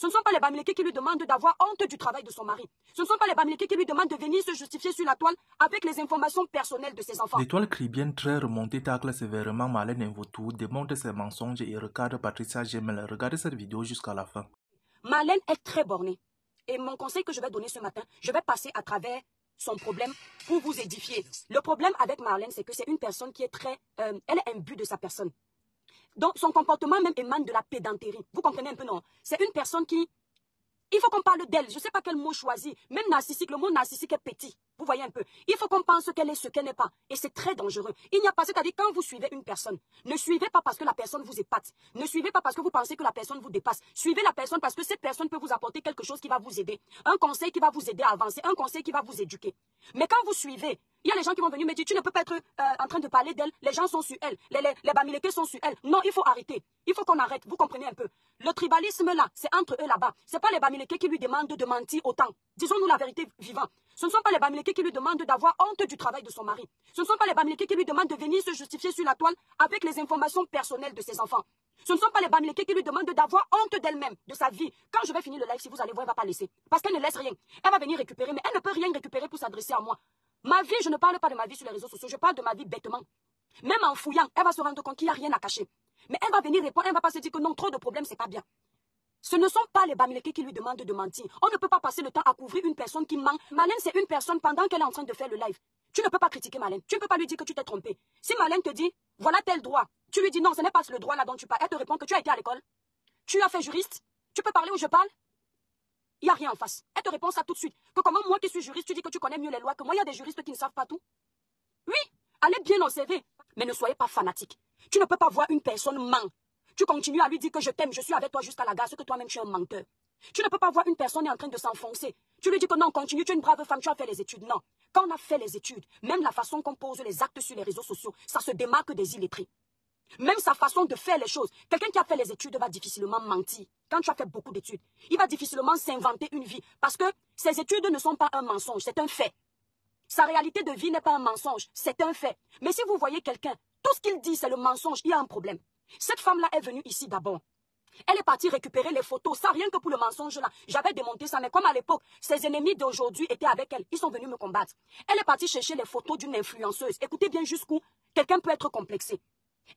Ce ne sont pas les Bamileke qui lui demandent d'avoir honte du travail de son mari. Ce ne sont pas les Bamileke qui lui demandent de venir se justifier sur la toile avec les informations personnelles de ses enfants. L'étoile cribienne très remontée tacle sévèrement Marlène Mvotou, démonte ses mensonges et recadre Patricia Gemel. Regardez cette vidéo jusqu'à la fin. Marlène est très bornée. Et mon conseil que je vais donner ce matin, je vais passer à travers son problème pour vous édifier. Le problème avec Marlène, c'est que c'est une personne qui est très... elle est imbue de sa personne. Donc, son comportement même émane de la pédanterie. Vous comprenez un peu, non? C'est une personne qui... Il faut qu'on parle d'elle. Je ne sais pas quel mot choisir. Même narcissique, le mot narcissique est petit. Vous voyez un peu. Il faut qu'on pense qu'elle est ce qu'elle n'est pas. Et c'est très dangereux. Il n'y a pas, c'est-à-dire quand vous suivez une personne, ne suivez pas parce que la personne vous épate. Ne suivez pas parce que vous pensez que la personne vous dépasse. Suivez la personne parce que cette personne peut vous apporter quelque chose qui va vous aider. Un conseil qui va vous aider à avancer. Un conseil qui va vous éduquer. Mais quand vous suivez, il y a les gens qui vont venir me dire, tu ne peux pas être en train de parler d'elle. Les gens sont sur elle. Les Bamileke sont sur elle. Non, il faut arrêter. Il faut qu'on arrête. Vous comprenez un peu. Le tribalisme là, c'est entre eux là-bas. C'est pas les Bamileke qui lui demandent de mentir autant. Disons-nous la vérité vivant. Ce ne sont pas les Bamileke qui lui demandent d'avoir honte du travail de son mari. Ce ne sont pas les Bamileke qui lui demandent de venir se justifier sur la toile avec les informations personnelles de ses enfants. Ce ne sont pas les Bamileke qui lui demandent d'avoir honte d'elle-même, de sa vie. Quand je vais finir le live, si vous allez voir, elle ne va pas laisser. Parce qu'elle ne laisse rien. Elle va venir récupérer, mais elle ne peut rien récupérer pour s'adresser à moi. Ma vie, je ne parle pas de ma vie sur les réseaux sociaux, je parle de ma vie bêtement. Même en fouillant, elle va se rendre compte qu'il n'y a rien à cacher. Mais elle va venir répondre, elle ne va pas se dire que non, trop de problèmes, c'est pas bien. Ce ne sont pas les Bamileke qui lui demandent de mentir. On ne peut pas passer le temps à couvrir une personne qui ment. Marlène, c'est une personne pendant qu'elle est en train de faire le live. Tu ne peux pas critiquer Marlène. Tu ne peux pas lui dire que tu t'es trompé. Si Marlène te dit, voilà tel droit, tu lui dis non, ce n'est pas le droit là dont tu parles. Elle te répond que tu as été à l'école. Tu as fait juriste. Tu peux parler où je parle. Il n'y a rien en face. Elle te répond ça tout de suite. Que comment moi qui suis juriste, tu dis que tu connais mieux les lois que moi, il y a des juristes qui ne savent pas tout. Oui, allez bien au CV. Mais ne soyez pas fanatique. Tu ne peux pas voir une personne ment. Tu continues à lui dire que je t'aime, je suis avec toi jusqu'à la gare, ce que toi-même tu es un menteur. Tu ne peux pas voir une personne est en train de s'enfoncer. Tu lui dis que non, continue, tu es une brave femme, tu as fait les études. Non. Quand on a fait les études, même la façon qu'on pose les actes sur les réseaux sociaux, ça se démarque des illettrés. Même sa façon de faire les choses. Quelqu'un qui a fait les études va difficilement mentir. Quand tu as fait beaucoup d'études, il va difficilement s'inventer une vie. Parce que ses études ne sont pas un mensonge, c'est un fait. Sa réalité de vie n'est pas un mensonge, c'est un fait. Mais si vous voyez quelqu'un, tout ce qu'il dit c'est le mensonge, il y a un problème. Cette femme-là est venue ici d'abord. Elle est partie récupérer les photos, ça rien que pour le mensonge là. J'avais démonté ça, mais comme à l'époque, ses ennemis d'aujourd'hui étaient avec elle, ils sont venus me combattre. Elle est partie chercher les photos d'une influenceuse. Écoutez bien jusqu'où quelqu'un peut être complexé.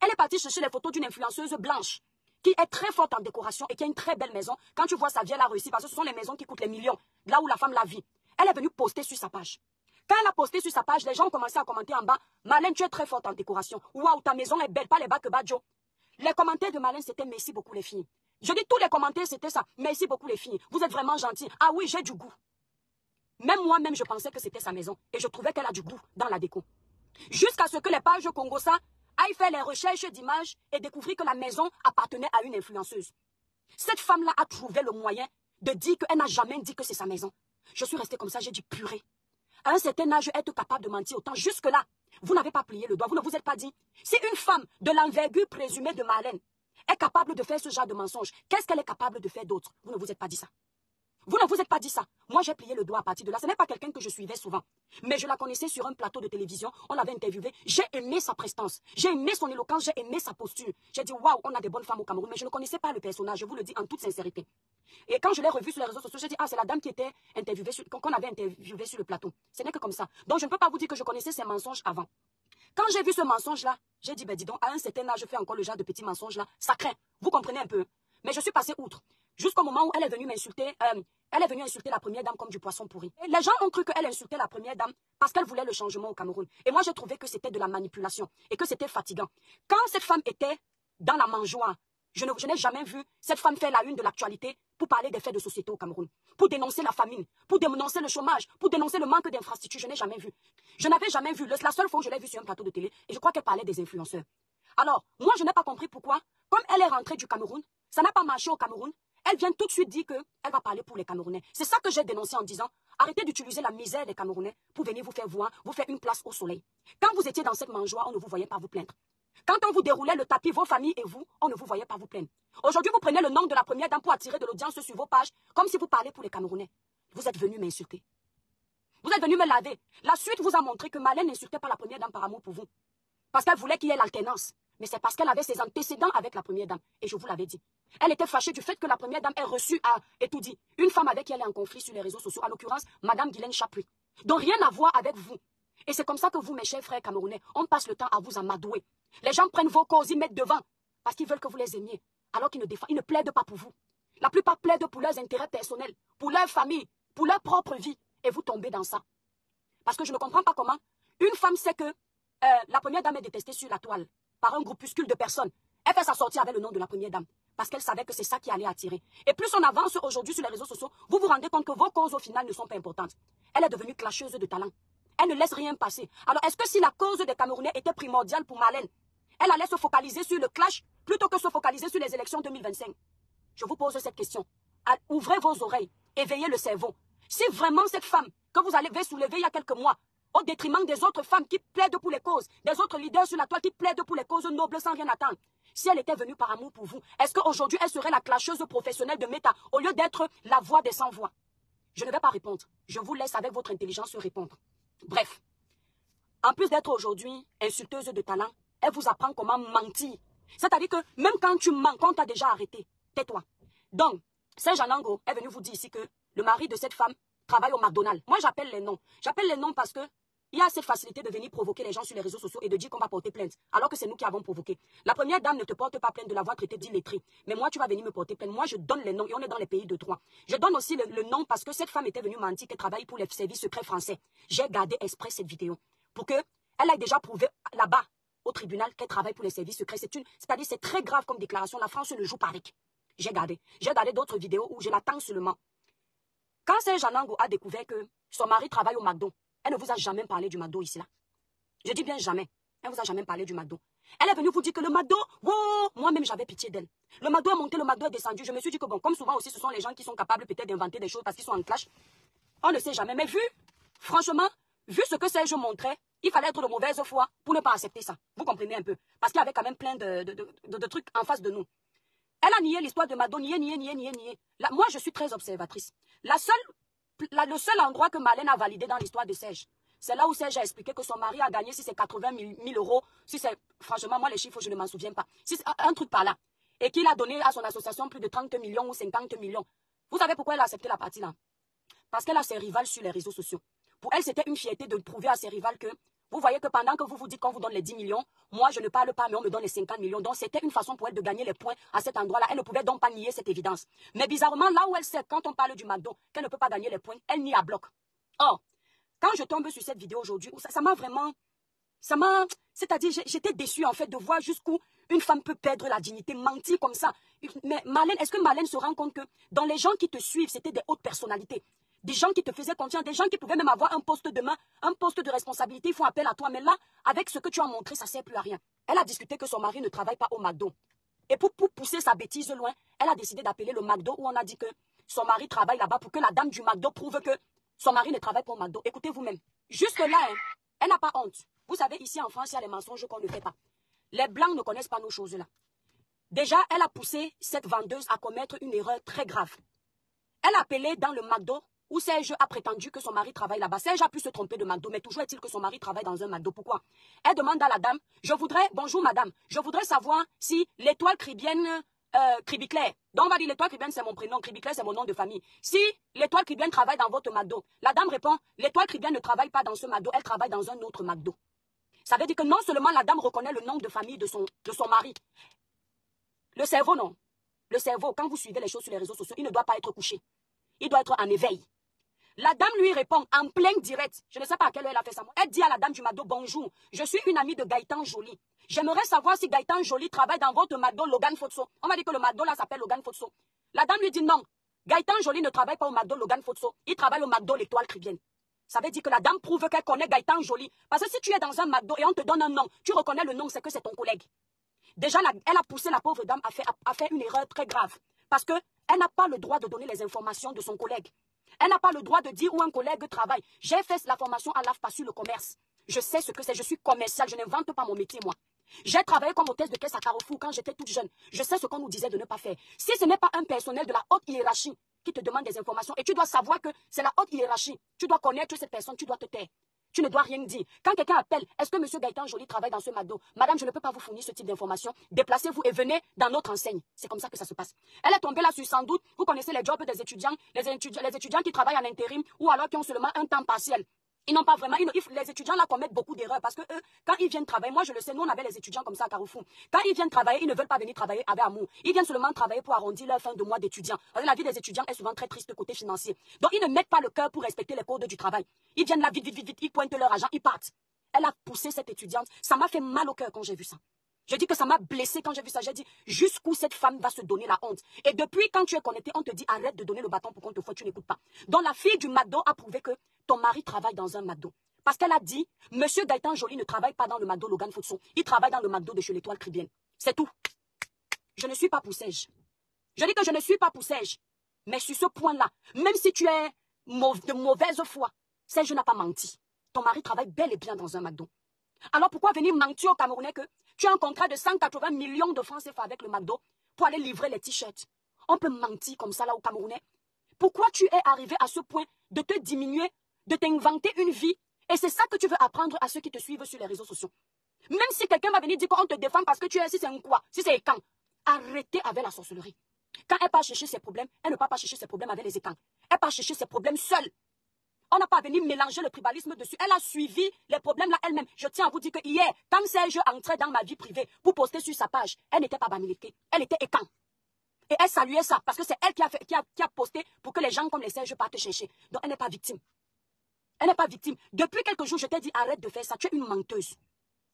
Elle est partie chercher les photos d'une influenceuse blanche qui est très forte en décoration et qui a une très belle maison. Quand tu vois sa vie, elle a réussi parce que ce sont les maisons qui coûtent les millions, là où la femme la vit. Elle est venue poster sur sa page. Quand elle a posté sur sa page, les gens ont commencé à commenter en bas. Marlène, tu es très forte en décoration. Waouh, ta maison est belle, pas les bas que Badjo. Les commentaires de Marlène, c'était merci beaucoup les filles. Je dis tous les commentaires, c'était ça. Merci beaucoup les filles. Vous êtes vraiment gentilles. Ah oui, j'ai du goût. Même moi-même, je pensais que c'était sa maison. Et je trouvais qu'elle a du goût dans la déco. Jusqu'à ce que les pages Congosa aillent faire les recherches d'images et découvrir que la maison appartenait à une influenceuse. Cette femme-là a trouvé le moyen de dire qu'elle n'a jamais dit que c'est sa maison. Je suis restée comme ça, j'ai dit purée. À un certain âge, être capable de mentir autant. Jusque-là, vous n'avez pas plié le doigt, vous ne vous êtes pas dit. Si une femme de l'envergure présumée de Marlène est capable de faire ce genre de mensonge, qu'est-ce qu'elle est capable de faire d'autre? Vous ne vous êtes pas dit ça. Vous ne vous êtes pas dit ça. Moi, j'ai plié le doigt à partir de là. Ce n'est pas quelqu'un que je suivais souvent. Mais je la connaissais sur un plateau de télévision. On l'avait interviewée. J'ai aimé sa prestance. J'ai aimé son éloquence. J'ai aimé sa posture. J'ai dit, waouh, on a des bonnes femmes au Cameroun. Mais je ne connaissais pas le personnage. Je vous le dis en toute sincérité. Et quand je l'ai revue sur les réseaux sociaux, j'ai dit, ah, c'est la dame qui était interviewée, qu'on avait interviewée sur le plateau. Ce n'est que comme ça. Donc, je ne peux pas vous dire que je connaissais ces mensonges avant. Quand j'ai vu ce mensonge-là, j'ai dit, ben dis donc, à un certain âge, je fais encore le genre de petits mensonges-là. Ça craint. Vous comprenez un peu. Mais je suis passée outre. Jusqu'au moment où elle est venue m'insulter, elle est venue insulter la première dame comme du poisson pourri. Et les gens ont cru qu'elle insultait la première dame parce qu'elle voulait le changement au Cameroun. Et moi, j'ai trouvé que c'était de la manipulation et que c'était fatigant. Quand cette femme était dans la mangeoire, je n'ai jamais vu cette femme faire la une de l'actualité pour parler des faits de société au Cameroun, pour dénoncer la famine, pour dénoncer le chômage, pour dénoncer le manque d'infrastructures. Je n'ai jamais vu. Je n'avais jamais vu. La seule fois où je l'ai vue sur un plateau de télé, et je crois qu'elle parlait des influenceurs. Alors, moi, je n'ai pas compris pourquoi, comme elle est rentrée du Cameroun, ça n'a pas marché au Cameroun. Elle vient tout de suite dire qu'elle va parler pour les Camerounais. C'est ça que j'ai dénoncé en disant, arrêtez d'utiliser la misère des Camerounais pour venir vous faire voir, vous faire une place au soleil. Quand vous étiez dans cette mangeoire, on ne vous voyait pas vous plaindre. Quand on vous déroulait le tapis, vos familles et vous, on ne vous voyait pas vous plaindre. Aujourd'hui, vous prenez le nom de la première dame pour attirer de l'audience sur vos pages, comme si vous parlez pour les Camerounais. Vous êtes venu m'insulter. Vous êtes venu me laver. La suite vous a montré que Marlène n'insultait pas la première dame par amour pour vous. Parce qu'elle voulait qu'il y ait l'alternance. Mais c'est parce qu'elle avait ses antécédents avec la première dame. Et je vous l'avais dit. Elle était fâchée du fait que la première dame ait reçu et tout dit. Une femme avec qui elle est en conflit sur les réseaux sociaux, en l'occurrence, Madame Guylaine Chapuis. Donc rien à voir avec vous. Et c'est comme ça que vous, mes chers frères camerounais, on passe le temps à vous amadouer. Les gens prennent vos causes, ils mettent devant. Parce qu'ils veulent que vous les aimiez. Alors qu'ils ne plaident pas pour vous. La plupart plaident pour leurs intérêts personnels, pour leur famille, pour leur propre vie. Et vous tombez dans ça. Parce que je ne comprends pas comment une femme sait que la première dame est détestée sur la toile par un groupuscule de personnes. Elle fait sa sortie avec le nom de la première dame. Parce qu'elle savait que c'est ça qui allait attirer. Et plus on avance aujourd'hui sur les réseaux sociaux, vous vous rendez compte que vos causes au final ne sont pas importantes. Elle est devenue clasheuse de talent. Elle ne laisse rien passer. Alors est-ce que si la cause des Camerounais était primordiale pour Marlène, elle allait se focaliser sur le clash plutôt que se focaliser sur les élections 2025? Je vous pose cette question. Ouvrez vos oreilles, éveillez le cerveau. Si vraiment cette femme que vous avez soulevée il y a quelques mois, au détriment des autres femmes qui plaident pour les causes, des autres leaders sur la toile qui plaident pour les causes nobles sans rien attendre, si elle était venue par amour pour vous, est-ce qu'aujourd'hui elle serait la clasheuse professionnelle de Meta au lieu d'être la voix des sans-voix? Je ne vais pas répondre. Je vous laisse avec votre intelligence répondre. Bref, en plus d'être aujourd'hui insulteuse de talent, elle vous apprend comment mentir. C'est-à-dire que même quand tu mens, quand on t'a déjà arrêté, tais-toi. Donc, Serge Anango est venu vous dire ici que le mari de cette femme travaille au McDonald's. Moi, j'appelle les noms. J'appelle les noms parce que il y a cette facilité de venir provoquer les gens sur les réseaux sociaux et de dire qu'on va porter plainte, alors que c'est nous qui avons provoqué. La première dame ne te porte pas plainte de l'avoir traité d'illettré. Mais moi, tu vas venir me porter plainte. Moi, je donne les noms et on est dans les pays de droit. Je donne aussi le nom parce que cette femme était venue mentir qu'elle travaille pour les services secrets français. J'ai gardé exprès cette vidéo pour que elle ait déjà prouvé là-bas au tribunal qu'elle travaille pour les services secrets. C'est-à-dire c'est très grave comme déclaration. La France le joue pareil. J'ai gardé d'autres vidéos où je l'attends seulement. Quand Serge Anango a découvert que son mari travaille au McDo, elle ne vous a jamais parlé du McDo ici là. Je dis bien jamais. Elle ne vous a jamais parlé du McDo. Elle est venue vous dire que le McDo, wow, moi-même j'avais pitié d'elle. Le McDo est monté, le McDo est descendu. Je me suis dit que bon, comme souvent aussi, ce sont les gens qui sont capables peut-être d'inventer des choses parce qu'ils sont en clash. On ne sait jamais. Mais franchement, vu ce que Serge montrait, il fallait être de mauvaise foi pour ne pas accepter ça. Vous comprenez un peu? Parce qu'il y avait quand même plein de trucs en face de nous. Elle a nié l'histoire de McDo, nié. Là, moi, je suis très observatrice. Le seul endroit que Marlène a validé dans l'histoire de Serge, c'est là où Serge a expliqué que son mari a gagné, si c'est 80 000 euros, si c'est, franchement, moi, les chiffres, je ne m'en souviens pas. Si c'est un truc par là. Et qu'il a donné à son association plus de 30 millions ou 50 millions. Vous savez pourquoi elle a accepté la partie là? Parce qu'elle a ses rivales sur les réseaux sociaux. Pour elle, c'était une fierté de prouver à ses rivales que, vous voyez que pendant que vous vous dites qu'on vous donne les 10 millions, moi, je ne parle pas, mais on me donne les 50 millions. Donc, c'était une façon pour elle de gagner les points à cet endroit-là. Elle ne pouvait donc pas nier cette évidence. Mais bizarrement, là où elle sait, quand on parle du McDo, qu'elle ne peut pas gagner les points, elle nie à bloc. Or, quand je tombe sur cette vidéo aujourd'hui, ça m'a vraiment... C'est-à-dire, j'étais déçue, en fait, de voir jusqu'où une femme peut perdre la dignité, mentir comme ça. Mais Marlène, est-ce que Marlène se rend compte que dans les gens qui te suivent, c'était des hautes personnalités? Des gens qui te faisaient confiance, des gens qui pouvaient même avoir un poste de main, un poste de responsabilité, ils font appel à toi. Mais là, avec ce que tu as montré, ça ne sert plus à rien. Elle a discuté que son mari ne travaille pas au McDo. Et pour pousser sa bêtise loin, elle a décidé d'appeler le McDo où on a dit que son mari travaille là-bas pour que la dame du McDo prouve que son mari ne travaille pas au McDo. Écoutez vous-même. Juste là, hein, elle n'a pas honte. Vous savez, ici en France, il y a les mensonges qu'on ne fait pas. Les Blancs ne connaissent pas nos choses-là. Déjà, elle a poussé cette vendeuse à commettre une erreur très grave. Elle a appelé dans le McDo où Serge a prétendu que son mari travaille là-bas. Serge a pu se tromper de McDo, mais toujours est-il que son mari travaille dans un McDo. Pourquoi? Elle demande à la dame, bonjour madame, je voudrais savoir si l'étoile cribienne Cribiclair. Donc on va dire l'étoile cribienne c'est mon prénom, Cribiclair c'est mon nom de famille. Si l'étoile cribienne travaille dans votre McDo, la dame répond, l'étoile cribienne ne travaille pas dans ce McDo, elle travaille dans un autre McDo. Ça veut dire que non seulement la dame reconnaît le nom de famille de son mari. Le cerveau, non. Le cerveau, quand vous suivez les choses sur les réseaux sociaux, il ne doit pas être couché. Il doit être en éveil. La dame lui répond en plein direct. Je ne sais pas à quelle heure elle a fait ça. Elle dit à la dame du McDo, bonjour, je suis une amie de Gaëtan Joly. J'aimerais savoir si Gaëtan Joly travaille dans votre McDo Logan Fotso. On m'a dit que le McDo là s'appelle Logan Fotso. La dame lui dit non. Gaëtan Joly ne travaille pas au McDo Logan Fotso. Il travaille au McDo L'Étoile Cribienne. Ça veut dire que la dame prouve qu'elle connaît Gaëtan Joly. Parce que si tu es dans un McDo et on te donne un nom, tu reconnais le nom, c'est que c'est ton collègue. Déjà, elle a poussé la pauvre dame à faire une erreur très grave. Parce qu'elle n'a pas le droit de donner les informations de son collègue. Elle n'a pas le droit de dire où un collègue travaille. J'ai fait la formation à l'AFPA sur le commerce. Je sais ce que c'est. Je suis commerciale. Je n'invente pas mon métier, moi. J'ai travaillé comme hôtesse de caisse à Carrefour quand j'étais toute jeune. Je sais ce qu'on nous disait de ne pas faire. Si ce n'est pas un personnel de la haute hiérarchie qui te demande des informations, et tu dois savoir que c'est la haute hiérarchie, tu dois connaître cette personne, tu dois te taire. Tu ne dois rien dire. Quand quelqu'un appelle, est-ce que M. Gaëtan Joly travaille dans ce McDo? Madame, je ne peux pas vous fournir ce type d'information. Déplacez-vous et venez dans notre enseigne. C'est comme ça que ça se passe. Elle est tombée là sur sans doute. Vous connaissez les jobs des étudiants, les étudiants qui travaillent en intérim ou alors qui ont seulement un temps partiel. Ils n'ont pas vraiment, les étudiants là commettent beaucoup d'erreurs parce que eux, quand ils viennent travailler, moi je le sais, nous on avait les étudiants comme ça à Carrefour. Quand ils viennent travailler, ils ne veulent pas venir travailler avec amour. Ils viennent seulement travailler pour arrondir leur fin de mois d'étudiants. Parce que la vie des étudiants est souvent très triste côté financier. Donc ils ne mettent pas le cœur pour respecter les codes du travail. Ils viennent là vite, vite, vite, vite, ils pointent leur argent, ils partent. Elle a poussé cette étudiante. Ça m'a fait mal au cœur quand j'ai vu ça. Je dis que ça m'a blessé quand j'ai vu ça. J'ai dit, jusqu'où cette femme va se donner la honte. Et depuis, quand tu es connecté, on te dit, arrête de donner le bâton pour qu'on te fasse, tu n'écoutes pas. Donc la fille du McDo a prouvé que ton mari travaille dans un McDo. Parce qu'elle a dit, Monsieur Gaëtan Joly ne travaille pas dans le McDo Logan Footson. Il travaille dans le McDo de chez l'Étoile Caribéenne. C'est tout. Je ne suis pas poussège. Je dis que je ne suis pas poussège. Mais sur ce point-là, même si tu es de mauvaise foi, Serge n'a pas menti. Ton mari travaille bel et bien dans un McDo. Alors pourquoi venir mentir aux Camerounais que tu as un contrat de 180 millions de francs CFA avec le McDo pour aller livrer les t-shirts? On peut mentir comme ça là aux Camerounais. Pourquoi tu es arrivé à ce point de te diminuer, de t'inventer une vie? Et c'est ça que tu veux apprendre à ceux qui te suivent sur les réseaux sociaux. Même si quelqu'un va venir dire qu'on te défend parce que tu es, si c'est un quoi, si c'est écan, arrêtez avec la sorcellerie. Quand elle part chercher ses problèmes, elle ne part pas chercher ses problèmes avec les écans. Elle part chercher ses problèmes seule. On n'a pas venu mélanger le tribalisme dessus. Elle a suivi les problèmes là elle-même. Je tiens à vous dire que hier, quand Serge entrait dans ma vie privée pour poster sur sa page, elle n'était pas bamileke, elle était écan. Et elle saluait ça parce que c'est elle qui a posté pour que les gens comme les Serge partent chercher. Donc elle n'est pas victime. Elle n'est pas victime. Depuis quelques jours, je t'ai dit arrête de faire ça. Tu es une menteuse.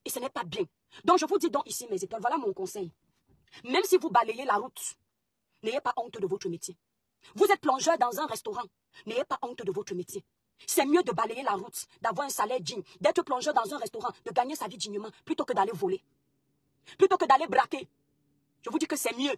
Et ce n'est pas bien. Donc je vous dis donc ici mes étoiles, voilà mon conseil. Même si vous balayez la route, n'ayez pas honte de votre métier. Vous êtes plongeur dans un restaurant, n'ayez pas honte de votre métier. C'est mieux de balayer la route, d'avoir un salaire digne, d'être plongeur dans un restaurant, de gagner sa vie dignement, plutôt que d'aller voler, plutôt que d'aller braquer. Je vous dis que c'est mieux.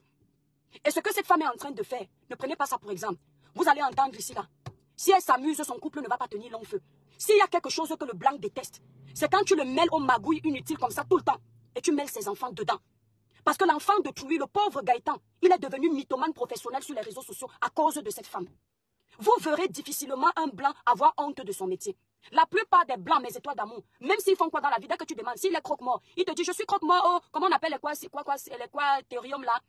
Et ce que cette femme est en train de faire, ne prenez pas ça pour exemple. Vous allez entendre ici là. Si elle s'amuse, son couple ne va pas tenir long feu. S'il y a quelque chose que le blanc déteste, c'est quand tu le mêles aux magouilles inutiles comme ça tout le temps, et tu mêles ses enfants dedans. Parce que l'enfant de Trouy, le pauvre Gaëtan, il est devenu mythomane professionnel sur les réseaux sociaux à cause de cette femme. Vous verrez difficilement un blanc avoir honte de son métier. La plupart des blancs, mes étoiles d'amour, même s'ils font quoi dans la vie, dès que tu demandes s'il est croque-mort, il te dit je suis croque-mort, oh, comment on appelle les aquatériums là,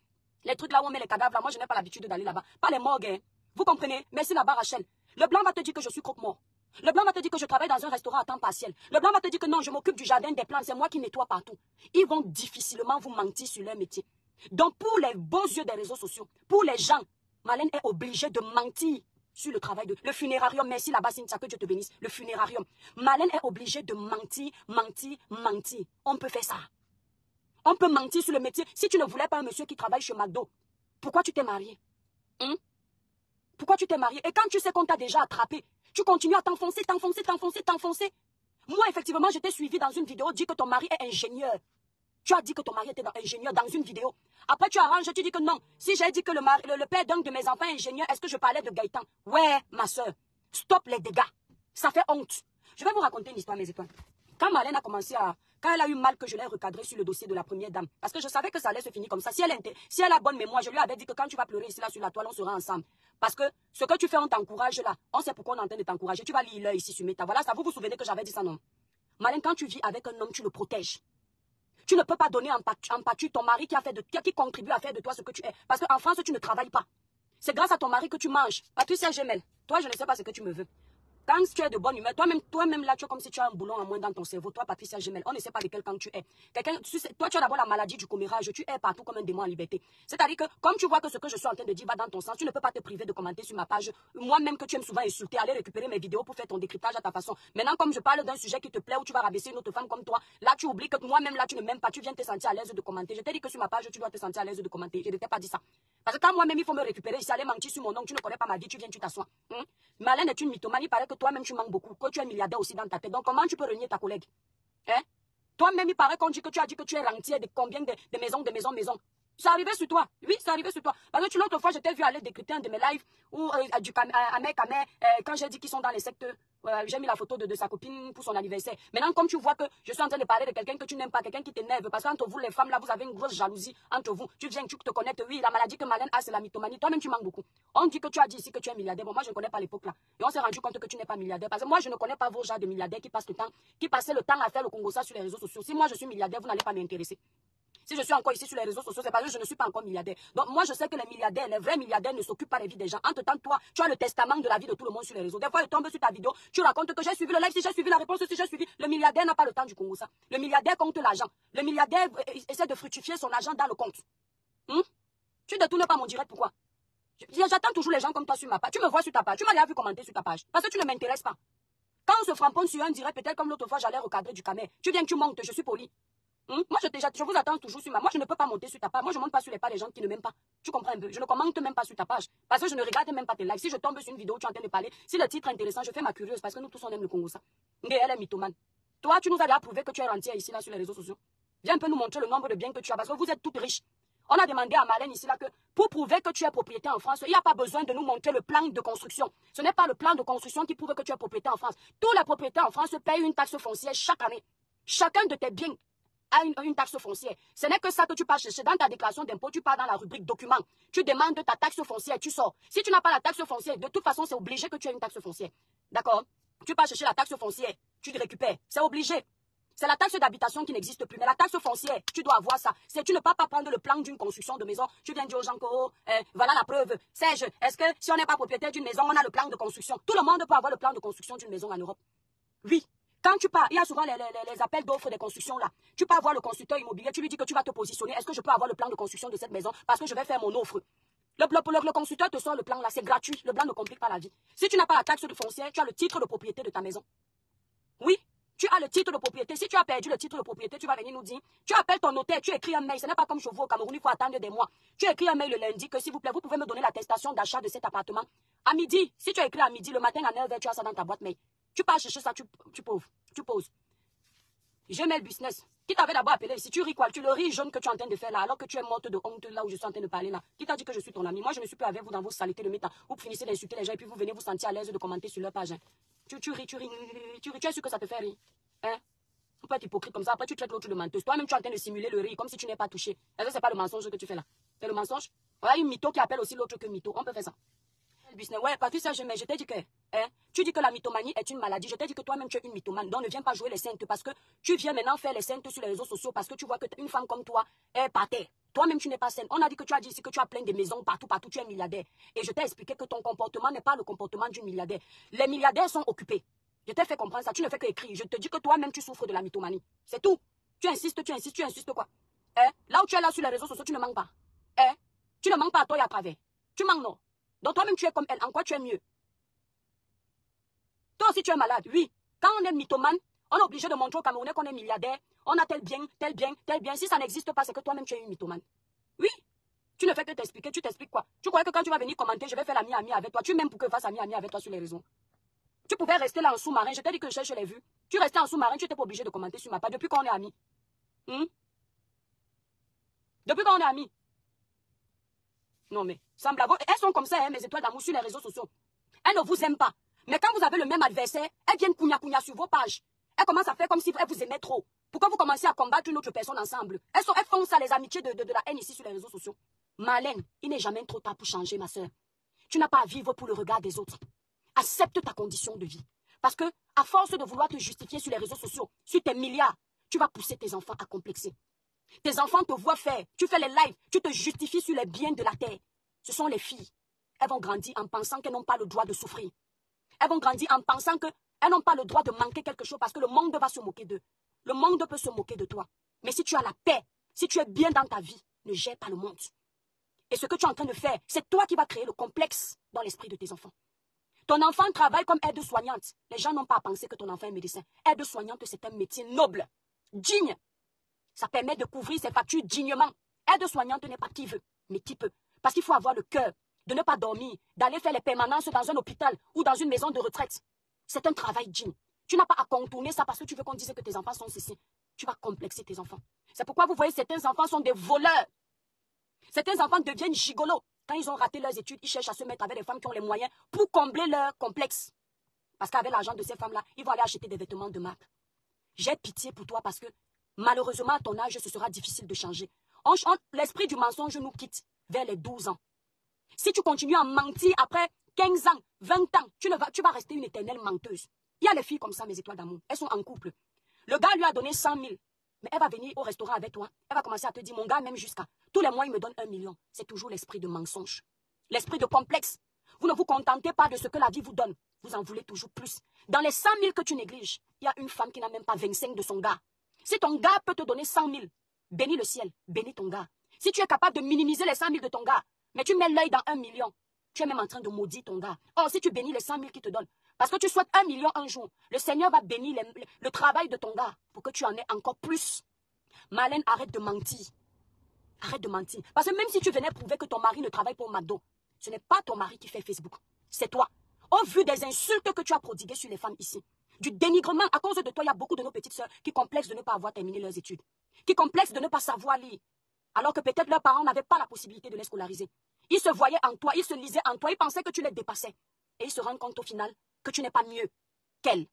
les trucs là où on met les cadavres là, moi je n'ai pas l'habitude d'aller là-bas. Pas les morgues, hein. Vous comprenez? Merci là-bas Rachel. Le blanc va te dire que je suis croque-mort. Le blanc va te dire que je travaille dans un restaurant à temps partiel. Le blanc va te dire que non, je m'occupe du jardin des plantes, c'est moi qui nettoie partout. Ils vont difficilement vous mentir sur leur métier. Donc pour les beaux yeux des réseaux sociaux, pour les gens, Marlène est obligée de mentir sur le travail de... Le funérarium, merci là-bas Cynthia, que Dieu te bénisse. Le funérarium. Marlène est obligée de mentir, mentir, mentir. On peut faire ça. On peut mentir sur le métier. Si tu ne voulais pas un monsieur qui travaille chez McDo, pourquoi tu t'es marié? Pourquoi tu t'es marié? Et quand tu sais qu'on t'a déjà attrapé, tu continues à t'enfoncer, t'enfoncer, t'enfoncer, t'enfoncer. Moi, effectivement, je t'ai suivi dans une vidéo, dit que ton mari est ingénieur. Tu as dit que ton mari était ingénieur dans une vidéo. Après, tu arranges, tu dis que non. Si j'ai dit que le père d'un de mes enfants est ingénieur, est-ce que je parlais de Gaëtan? Ouais, ma soeur. Stop les dégâts. Ça fait honte. Je vais vous raconter une histoire, mes étoiles. Quand Marlène a commencé à... Quand elle a eu mal que je l'ai recadré sur le dossier de la première dame, parce que je savais que ça allait se finir comme ça. Si elle a bonne mémoire, je lui avais dit que quand tu vas pleurer ici, là, sur la toile, on sera ensemble. Parce que ce que tu fais, on t'encourage là. On sait pourquoi on est en train de t'encourager. Tu vas lire l'heure ici sur Meta. Voilà, ça vous souvenez que j'avais dit ça, non? Marlène, quand tu vis avec un homme, tu le protèges. Tu ne peux pas donner en pâture ton mari qui contribue à faire de toi ce que tu es. Parce qu'en France, tu ne travailles pas. C'est grâce à ton mari que tu manges. Patricia Gemel, toi, je ne sais pas ce que tu me veux. Quand tu es de bonne humeur, toi-même là, tu es comme si tu as un boulon en moins dans ton cerveau. Toi, Patricia Gemel, on ne sait pas de quel camp tu es. Toi, tu as d'abord la maladie du commérage. Tu es partout comme un démon en liberté. C'est-à-dire que, comme tu vois que ce que je suis en train de dire va dans ton sens, tu ne peux pas te priver de commenter sur ma page. Moi-même que tu aimes souvent insulter, aller récupérer mes vidéos pour faire ton décryptage à ta façon. Maintenant, comme je parle d'un sujet qui te plaît, où tu vas rabaisser une autre femme comme toi, là, tu oublies que moi-même là, tu ne m'aimes pas. Tu viens te sentir à l'aise de commenter. Je t'ai dit que sur ma page, tu dois te sentir à l'aise de commenter. Je ne t'ai pas dit ça. Parce que quand moi-même, il faut me récupérer, ici, aller mentir sur mon nom, tu ne connais pas ma vie, tu viens, tu t'assois. Marlène est une mythomane, il paraît que toi-même, tu manques beaucoup, que tu es milliardaire aussi dans ta tête. Donc, comment tu peux renier ta collègue? Hein? Toi-même, il paraît qu'on dit que tu as dit que tu es rentier de combien de maisons. C'est arrivé sur toi. Oui, c'est arrivé sur toi. Parce que l'autre fois, je t'ai vu aller décrypter un de mes lives où, quand j'ai dit qu'ils sont dans les sectes j'ai mis la photo de sa copine pour son anniversaire. Maintenant, comme tu vois que je suis en train de parler de quelqu'un que tu n'aimes pas, quelqu'un qui t'énerve, parce qu'entre vous, les femmes, là, vous avez une grosse jalousie entre vous. Tu viens, tu te connectes. Oui, la maladie que Marlène a, c'est la mythomanie. Toi-même, tu manques beaucoup. On dit que tu as dit ici que tu es milliardaire. Bon, moi, je ne connais pas l'époque là. Et on s'est rendu compte que tu n'es pas milliardaire. Parce que moi, je ne connais pas vos genres de milliardaires qui passaient le temps à faire le Congo ça sur les réseaux sociaux. Si moi, je suis milliardaire, vous n'allez pas m'intéresser. Si je suis encore ici sur les réseaux sociaux, c'est parce que je ne suis pas encore milliardaire. Donc moi, je sais que les milliardaires, les vrais milliardaires ne s'occupent pas des vies des gens. Entre-temps, toi, tu as le testament de la vie de tout le monde sur les réseaux. Des fois, je tombe sur ta vidéo, tu racontes que j'ai suivi le live, si j'ai suivi la réponse, si j'ai suivi. Le milliardaire n'a pas le temps du Congo ça. Le milliardaire compte l'argent. Le milliardaire essaie de fructifier son argent dans le compte. Tu ne détournes pas mon direct, pourquoi? J'attends toujours les gens comme toi sur ma page. Tu me vois sur ta page. Tu m'as déjà vu commenter sur ta page. Parce que tu ne m'intéresses pas. Quand on se framponne sur un direct, peut-être comme l'autre fois, j'allais recadrer du camé. Tu viens, tu montes, je suis poli. Moi, je vous attends toujours sur ma... Moi, je ne peux pas monter sur ta page. Moi, je ne monte pas sur les pages des gens qui ne m'aiment pas. Tu comprends un peu? Je ne commente même pas sur ta page. Parce que je ne regarde même pas tes lives. Si je tombe sur une vidéo où tu es en train de parler, si le titre est intéressant, je fais ma curieuse parce que nous tous, on aime le Congo ça. Mais elle est mythomane. Toi, tu nous as déjà prouvé que tu es rentière ici, là, sur les réseaux sociaux. Viens un peu nous montrer le nombre de biens que tu as parce que vous êtes toutes riches. On a demandé à Marlène ici, là, que pour prouver que tu es propriétaire en France, il n'y a pas besoin de nous montrer le plan de construction. Ce n'est pas le plan de construction qui prouve que tu es propriétaire en France. Tous les propriétaires en France payent une taxe foncière chaque année. Chacun de tes biens a une taxe foncière. Ce n'est que ça que tu pars chercher. Dans ta déclaration d'impôt, tu pars dans la rubrique documents. Tu demandes ta taxe foncière, tu sors. Si tu n'as pas la taxe foncière, de toute façon, c'est obligé que tu aies une taxe foncière. D'accord? Tu pars chercher la taxe foncière, tu te récupères. C'est obligé. C'est la taxe d'habitation qui n'existe plus. Mais la taxe foncière, tu dois avoir ça. Tu ne peux pas prendre le plan d'une construction de maison. Tu viens dire aux gens que, voilà la preuve. Serge, est-ce que si on n'est pas propriétaire d'une maison, on a le plan de construction? Tout le monde peut avoir le plan de construction d'une maison en Europe. Oui. Quand tu pars, il y a souvent les appels d'offres des constructions là. Tu pars voir le constructeur immobilier, tu lui dis que tu vas te positionner. Est-ce que je peux avoir le plan de construction de cette maison parce que je vais faire mon offre? Le constructeur te sort le plan là, c'est gratuit. Le plan ne complique pas la vie. Si tu n'as pas la taxe de foncière, tu as le titre de propriété de ta maison. Oui, tu as le titre de propriété. Si tu as perdu le titre de propriété, tu vas venir nous dire. Tu appelles ton notaire, tu écris un mail. Ce n'est pas comme chez vous au Cameroun, il faut attendre des mois. Tu écris un mail le lundi que s'il vous plaît, vous pouvez me donner l'attestation d'achat de cet appartement. À midi, si tu as écrit à midi, le matin à 9h, tu as ça dans ta boîte mail. Tu pars chercher ça, tu poses. Je mets le business. Qui t'avait d'abord appelé ici? Tu ris quoi? Tu le ris jaune que tu es en train de faire là, alors que tu es morte de honte là où je suis en train de parler là. Qui t'a dit que je suis ton ami? Moi, je ne suis plus avec vous dans vos saletés de méta. Vous finissez d'insulter les gens et puis vous venez vous sentir à l'aise de commenter sur leur page. Hein. Tu ris. Tu es sûr que ça te fait rire? Hein? On peut être hypocrite comme ça. Après, tu traites l'autre de menteuse. Toi-même, tu es en train de simuler le rire comme si tu n'es pas touché. Est-ce que c'est pas le mensonge que tu fais là? C'est le mensonge? Voilà une mytho qui appelle aussi l'autre que mytho. On peut faire ça. Ouais, Patricia, je t'ai dit que, tu dis que la mythomanie est une maladie. Je t'ai dit que toi-même tu es une mythomane. Donc ne viens pas jouer les saintes parce que tu viens maintenant faire les saintes sur les réseaux sociaux parce que tu vois que une femme comme toi est par terre. Toi-même tu n'es pas saine. On a dit que tu as dit ici que tu as plein de maisons partout, tu es milliardaire. Et je t'ai expliqué que ton comportement n'est pas le comportement d'une milliardaire. Les milliardaires sont occupés. Je t'ai fait comprendre ça. Tu ne fais qu'écrire. Je te dis que toi-même tu souffres de la mythomanie. C'est tout. Tu insistes quoi? Là où tu es là sur les réseaux sociaux, tu ne manques pas. Tu ne manques pas à toi et à travers. Tu manques non. Donc toi-même tu es comme elle, en quoi tu es mieux? Toi aussi tu es malade, oui. Quand on est mythomane, on est obligé de montrer aux Camerounais qu'on est milliardaire, on a tel bien. Si ça n'existe pas, c'est que toi-même tu es une mythomane. Oui. Tu ne fais que t'expliquer, tu t'expliques quoi? Tu crois que quand tu vas venir commenter, je vais faire ami avec toi, tu m'aimes pour que je fasse ami avec toi sur les réseaux. Tu pouvais rester là en sous-marin, je t'ai dit que je cherche les vues. Tu restais en sous-marin, tu n'étais pas obligé de commenter sur ma page depuis qu'on est amis. Depuis qu'on est amis. Non mais, semble avoir... Elles sont comme ça, hein, mes étoiles d'amour sur les réseaux sociaux. Elles ne vous aiment pas. Mais quand vous avez le même adversaire, elles viennent cougna sur vos pages. Elles commencent à faire comme si elles vous aimaient trop. Pourquoi vous commencez à combattre une autre personne ensemble? Elles font ça, les amitiés de la haine ici sur les réseaux sociaux. Marlène, il n'est jamais trop tard pour changer, ma soeur. Tu n'as pas à vivre pour le regard des autres. Accepte ta condition de vie. Parce que, à force de vouloir te justifier sur les réseaux sociaux, sur tes milliards, tu vas pousser tes enfants à complexer. Tes enfants te voient faire, tu fais les lives, tu te justifies sur les biens de la terre. Ce sont les filles. Elles vont grandir en pensant qu'elles n'ont pas le droit de souffrir. Elles vont grandir en pensant qu'elles n'ont pas le droit de manquer quelque chose parce que le monde va se moquer d'eux. Le monde peut se moquer de toi. Mais si tu as la paix, si tu es bien dans ta vie, ne gère pas le monde. Et ce que tu es en train de faire, c'est toi qui vas créer le complexe dans l'esprit de tes enfants. Ton enfant travaille comme aide-soignante. Les gens n'ont pas à penser que ton enfant est médecin. Aide-soignante, c'est un métier noble, digne. Ça permet de couvrir ses factures dignement. Aide-soignante n'est pas qui veut, mais qui peut. Parce qu'il faut avoir le cœur de ne pas dormir, d'aller faire les permanences dans un hôpital ou dans une maison de retraite. C'est un travail digne. Tu n'as pas à contourner ça parce que tu veux qu'on dise que tes enfants sont ceci. Tu vas complexer tes enfants. C'est pourquoi vous voyez certains enfants sont des voleurs. Certains enfants deviennent gigolos. Quand ils ont raté leurs études, ils cherchent à se mettre avec des femmes qui ont les moyens pour combler leur complexe. Parce qu'avec l'argent de ces femmes-là, ils vont aller acheter des vêtements de marque. J'ai pitié pour toi parce que malheureusement, à ton âge, ce sera difficile de changer. L'esprit du mensonge nous quitte vers les 12 ans. Si tu continues à mentir après 15 ans, 20 ans, tu vas rester une éternelle menteuse. Il y a les filles comme ça, mes étoiles d'amour. Elles sont en couple. Le gars lui a donné 100 000. Mais elle va venir au restaurant avec toi. Elle va commencer à te dire, mon gars, même jusqu'à tous les mois, il me donne 1 million. C'est toujours l'esprit de mensonge. L'esprit de complexe. Vous ne vous contentez pas de ce que la vie vous donne. Vous en voulez toujours plus. Dans les 100 000 que tu négliges, il y a une femme qui n'a même pas 25 de son gars. Si ton gars peut te donner 100 000, bénis le ciel, bénis ton gars. Si tu es capable de minimiser les 100 000 de ton gars, mais tu mets l'œil dans 1 million, tu es même en train de maudire ton gars. Or, si tu bénis les 100 000 qu'il te donne, parce que tu souhaites 1 million un jour, le Seigneur va bénir le travail de ton gars pour que tu en aies encore plus. Marlène, arrête de mentir. Arrête de mentir. Parce que même si tu venais prouver que ton mari ne travaille pour McDo, ce n'est pas ton mari qui fait Facebook. C'est toi. Au vu des insultes que tu as prodiguées sur les femmes ici, du dénigrement, à cause de toi, il y a beaucoup de nos petites sœurs qui complexent de ne pas avoir terminé leurs études, qui complexent de ne pas savoir lire, alors que peut-être leurs parents n'avaient pas la possibilité de les scolariser. Ils se voyaient en toi, ils se lisaient en toi, ils pensaient que tu les dépassais. Et ils se rendent compte au final que tu n'es pas mieux qu'elle.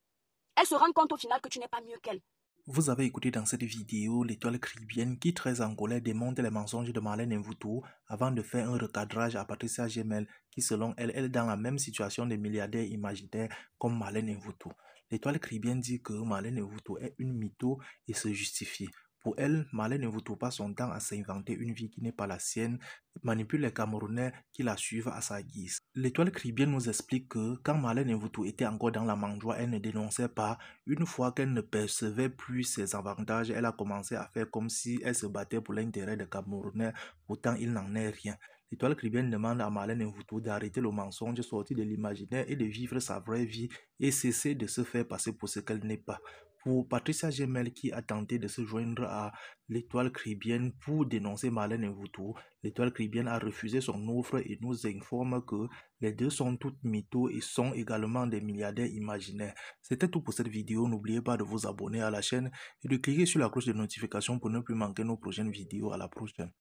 Elles se rendent compte au final que tu n'es pas mieux qu'elle. Vous avez écouté dans cette vidéo l'étoile caribéenne qui, très en colère, démonte les mensonges de Marlène Mvuto avant de faire un recadrage à Patricia Gemel qui, selon elle, est dans la même situation de milliardaire imaginaire comme Marlène Mvuto. L'étoile caribéenne dit que Marlène Mvuto est une mytho et se justifie. Pour elle, Marlène Mvuto passe son temps à s'inventer une vie qui n'est pas la sienne, manipule les Camerounais qui la suivent à sa guise. L'étoile caribéenne nous explique que quand Marlène Mvuto était encore dans la mangeoire, elle ne dénonçait pas. Une fois qu'elle ne percevait plus ses avantages, elle a commencé à faire comme si elle se battait pour l'intérêt des Camerounais, pourtant il n'en est rien. L'étoile caribéenne demande à Marlène Mvuto d'arrêter le mensonge, sortir de l'imaginaire et de vivre sa vraie vie et cesser de se faire passer pour ce qu'elle n'est pas. Pour Patricia Gemel qui a tenté de se joindre à l'étoile caribéenne pour dénoncer Marlène Mvuto, l'étoile caribéenne a refusé son offre et nous informe que les deux sont toutes mythos et sont également des milliardaires imaginaires. C'était tout pour cette vidéo, n'oubliez pas de vous abonner à la chaîne et de cliquer sur la cloche de notification pour ne plus manquer nos prochaines vidéos. À la prochaine.